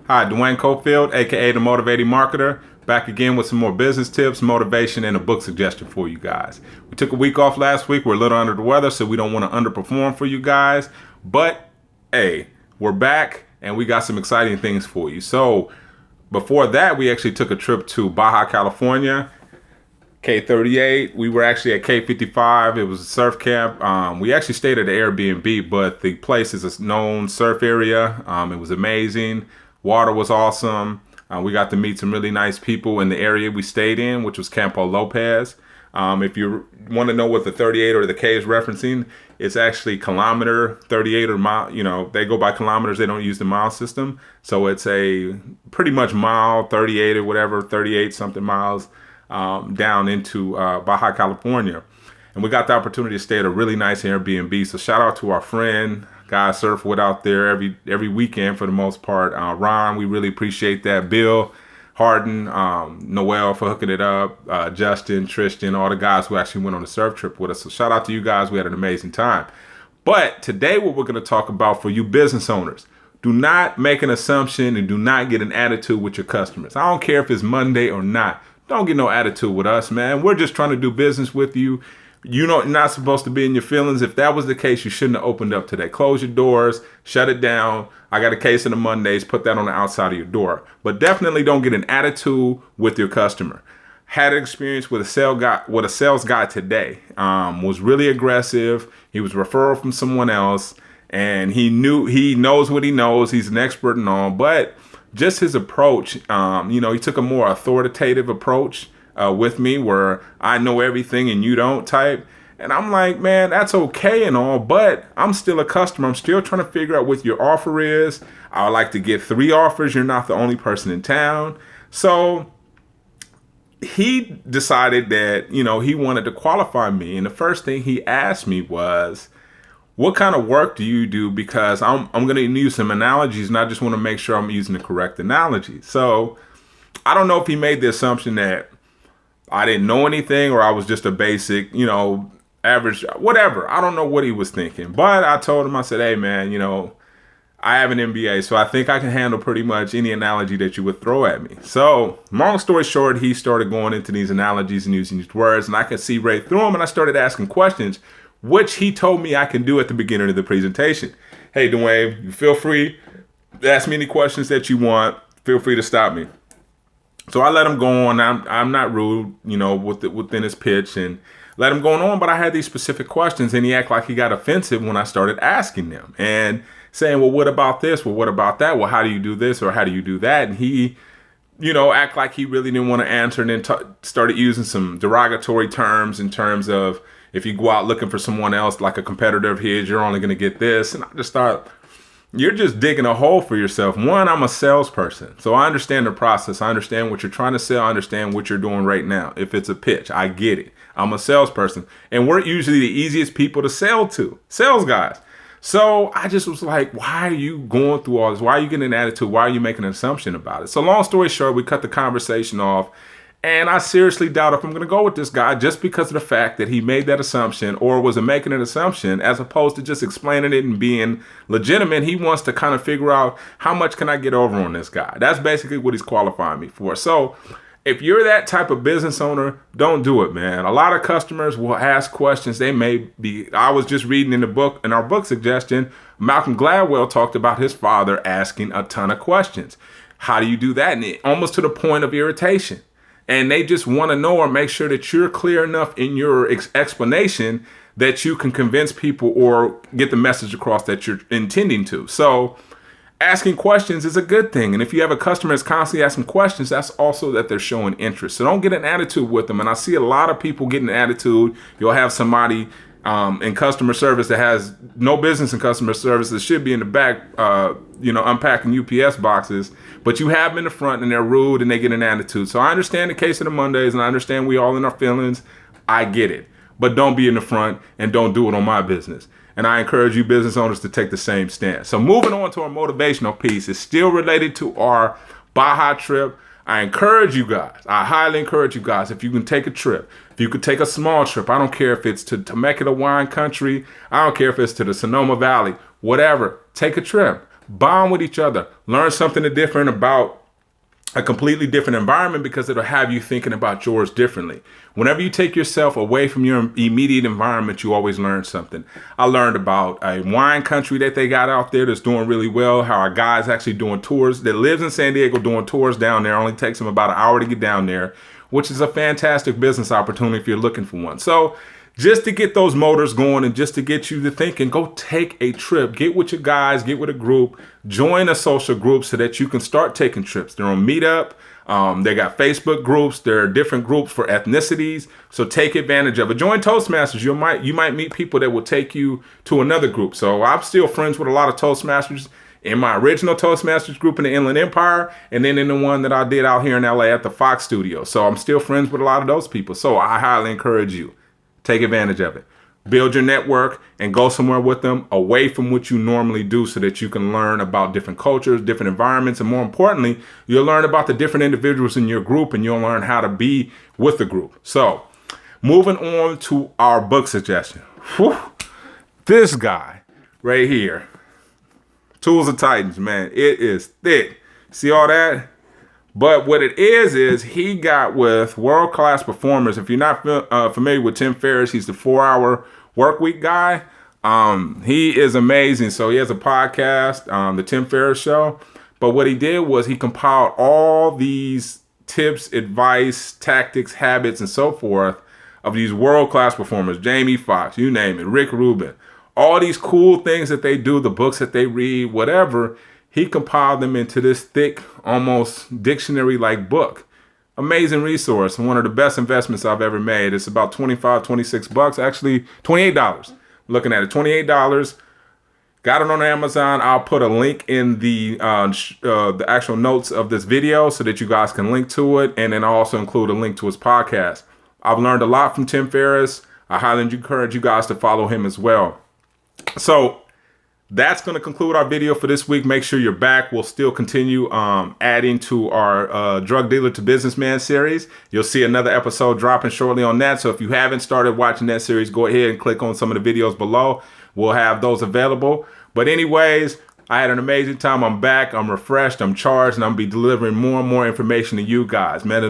Hi, Duane Cofield, aka the Motivating Marketer, back again with some more business tips, motivation, and a book suggestion for you guys. We took a week off last week. We're a little under the weather, so we don't want to underperform for you guys. But hey, we're back and we got some exciting things for you. So before that, we actually took a trip to Baja California, K38. We were actually at K55. It was a surf camp. We actually stayed at the Airbnb, but the place is a known surf area. It was amazing. Water was awesome. We got to meet some really nice people in the area we stayed in, which was Campo Lopez. If you want to know what the 38 or the K is referencing, it's actually kilometer 38 or mile. You know, they go by kilometers. They don't use the mile system. So it's a pretty much mile 38 or whatever, 38 something miles down into Baja California. And we got the opportunity to stay at a really nice Airbnb. So shout out to our friend, guy surf with out there every weekend for the most part. Ron, we really appreciate that. Bill, Harden, Noel for hooking it up. Justin, Tristan, all the guys who actually went on the surf trip with us. So shout out to you guys. We had an amazing time. But today what we're going to talk about for you business owners, do not make an assumption and do not get an attitude with your customers. I don't care if it's Monday or not. Don't get no attitude with us, man. We're just trying to do business with you. You're not supposed to be in your feelings. If that was the case, you shouldn't have opened up today. Close your doors, shut it down. I got a case of the Mondays, put that on the outside of your door. But definitely don't get an attitude with your customer. Had an experience with a sales guy today. Was really aggressive. He was referral from someone else, and he knows what he knows. He's an expert and all, but just his approach, he took a more authoritative approach with me, where I know everything and you don't type. And I'm like, man, that's okay and all, but I'm still a customer. I'm still trying to figure out what your offer is. I would like to get 3 offers. You're not the only person in town. So he decided that, he wanted to qualify me. And the first thing he asked me was, what kind of work do you do? Because I'm going to use some analogies, and I just want to make sure I'm using the correct analogy. So I don't know if he made the assumption that I didn't know anything, or I was just a basic, average, whatever. I don't know what he was thinking. But I told him, I said, hey, man, I have an MBA, so I think I can handle pretty much any analogy that you would throw at me. So long story short, he started going into these analogies and using these words, and I could see right through them, and I started asking questions, which he told me I can do at the beginning of the presentation. Hey, Duane, you feel free to ask me any questions that you want. Feel free to stop me. So I let him go on. I'm not rude, within his pitch, and let him go on. But I had these specific questions, and he acted like he got offensive when I started asking them and saying, well, what about this? Well, what about that? Well, how do you do this? Or how do you do that? And he, act like he really didn't want to answer, and then started using some derogatory terms in terms of, if you go out looking for someone else, like a competitor of his, you're only going to get this. And I just thought, you're just digging a hole for yourself. One, I'm a salesperson, so I understand the process. I understand what you're trying to sell. I understand what you're doing right now. If it's a pitch, I get it. I'm a salesperson, and we're usually the easiest people to sell to, sales guys. So I just was like, why are you going through all this? Why are you getting an attitude? Why are you making an assumption about it? So long story short, we cut the conversation off. And I seriously doubt if I'm going to go with this guy just because of the fact that he made that assumption, or was making an assumption as opposed to just explaining it and being legitimate. He wants to kind of figure out, how much can I get over on this guy? That's basically what he's qualifying me for. So if you're that type of business owner, don't do it, man. A lot of customers will ask questions. They may be, I was just reading in our book suggestion, Malcolm Gladwell talked about his father asking a ton of questions. How do you do that? And almost to the point of irritation. And they just want to know or make sure that you're clear enough in your explanation that you can convince people or get the message across that you're intending to. So asking questions is a good thing. And if you have a customer that's constantly asking questions, that's also that they're showing interest. So don't get an attitude with them. And I see a lot of people getting an attitude. You'll have somebody in customer service that has no business in customer service that should be in the back, unpacking UPS boxes, but you have them in the front and they're rude and they get an attitude. So I understand the case of the Mondays, and I understand we all in our feelings. I get it, but don't be in the front and don't do it on my business. And I encourage you business owners to take the same stance. So moving on to our motivational piece, is still related to our Baja trip. I encourage you guys, I highly encourage you guys, if you can take a trip, if you could take a small trip, I don't care if it's to Temecula wine country, I don't care if it's to the Sonoma Valley, whatever, take a trip. Bond with each other. Learn something different about a completely different environment, because it'll have you thinking about yours differently. Whenever you take yourself away from your immediate environment, you always learn something. I learned about a wine country that they got out there that's doing really well, how a guy's actually doing tours, that lives in San Diego doing tours down there. Only takes him about an hour to get down there, which is a fantastic business opportunity if you're looking for one. So just to get those motors going and just to get you to thinking, go take a trip, get with your guys, get with a group, join a social group so that you can start taking trips. They're on Meetup. They got Facebook groups. There are different groups for ethnicities. So take advantage of it. Join Toastmasters. You might meet people that will take you to another group. So I'm still friends with a lot of Toastmasters in my original Toastmasters group in the Inland Empire, and then in the one that I did out here in LA at the Fox Studio. So I'm still friends with a lot of those people. So I highly encourage you. Take advantage of it. Build your network and go somewhere with them away from what you normally do so that you can learn about different cultures, different environments, and more importantly, you'll learn about the different individuals in your group and you'll learn how to be with the group. So, moving on to our book suggestion. Whew. This guy right here, Tools of Titans, man, it is thick. See all that? But what it is he got with world-class performers. If you're not familiar with Tim Ferriss, he's the 4-hour work week guy. He is amazing. So he has a podcast, the Tim Ferriss Show. But what he did was he compiled all these tips, advice, tactics, habits, and so forth of these world-class performers. Jamie Foxx, you name it, Rick Rubin. All these cool things that they do, the books that they read, whatever. He compiled them into this thick, almost dictionary-like book. Amazing resource. One of the best investments I've ever made. It's about $26, actually $28. Looking at it, $28. Got it on Amazon. I'll put a link in the actual notes of this video so that you guys can link to it. And then I'll also include a link to his podcast. I've learned a lot from Tim Ferriss. I highly encourage you guys to follow him as well. So, that's going to conclude our video for this week. Make sure you're back. We'll still continue adding to our Drug Dealer to Businessman series. You'll see another episode dropping shortly on that. So if you haven't started watching that series, go ahead and click on some of the videos below. We'll have those available. But anyways, I had an amazing time. I'm back. I'm refreshed. I'm charged. And I'm going to be delivering more and more information to you guys. Man,